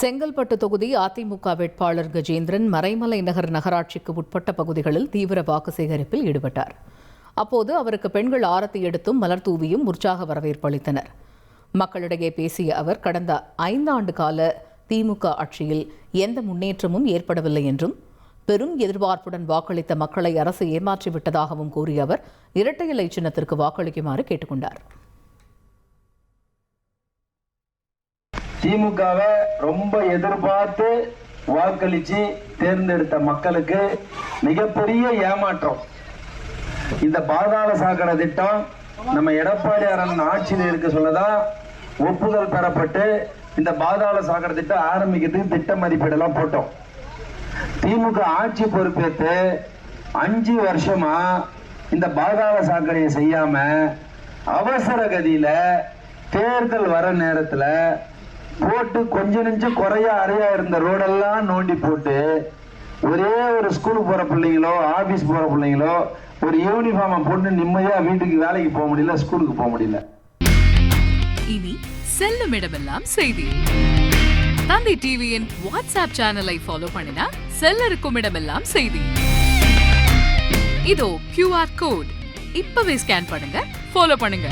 செங்கல்பட்டு தொகுதி அதிமுக வேட்பாளர் கஜேந்திரன் மறைமலை நகர் நகராட்சிக்கு உட்பட்ட பகுதிகளில் தீவிர வாக்கு சேகரிப்பில் ஈடுபட்டார். அப்போது அவருக்கு பெண்கள் ஆரத்தி எடுத்தும் மலர் தூவியும் உற்சாக வரவேற்பு அளித்தனர். மக்களிடையே பேசிய அவர், கடந்த 5 ஆண்டு கால திமுக ஆட்சியில் எந்த முன்னேற்றமும் ஏற்படவில்லை என்றும், பெரும் எதிர்பார்ப்புடன் வாக்களித்த மக்களை அரசு ஏமாற்றிவிட்டதாகவும் கூறிய அவர், இரட்டை இலை சின்னத்திற்கு வாக்களிக்குமாறு கேட்டுக்கொண்டார். திமுகவை ரொம்ப எதிர்பார்த்து வாக்களிச்சு தேர்ந்தெடுத்த மக்களுக்கு மிகப்பெரிய ஏமாற்றம். இந்த பாதாள சாக்கடை திட்டம் நம்ம எடப்பாடி அரசு ஆட்சியில் இருக்க சொல்லதான் ஒப்புதல் பெறப்பட்டு இந்த பாதாள சாக்கடை திட்டம் ஆரம்பிக்கிறதுக்கு திட்ட மதிப்பீடெல்லாம் போட்டோம். திமுக ஆட்சி பொறுப்பேற்று 5 வருஷமா இந்த பாதாள சாக்கடையை செய்யாம அவசர கதியில தேர்தல் வர நேரத்துல போட்டு கொஞ்சம் நெஞ்சம் குறையா அறையா இருந்த ரோடெல்லாம் நோண்டி போட்டு ஒரே ஒரு ஸ்கூலுக்கு போற பிள்ளைங்களோ ஆபீஸ் போற பிள்ளைங்களோ ஒரு யூனிஃபார்ம் போட்டு நிம்மதியா வீட்டுக்கு வேலைக்கு போக முடியல, ஸ்கூலுக்கு போக முடியல. இனி செல்லும் இடமெல்லாம் செய்தி. தந்தி டிவியின் வாட்ஸ்அப் சேனலை ஃபாலோ பண்ணினா செல்ல இருக்கும் இடமெல்லாம் செய்தி. இதோ QR கோட் இப்பவே ஸ்கேன் பண்ணுங்க, ஃபாலோ பண்ணுங்க.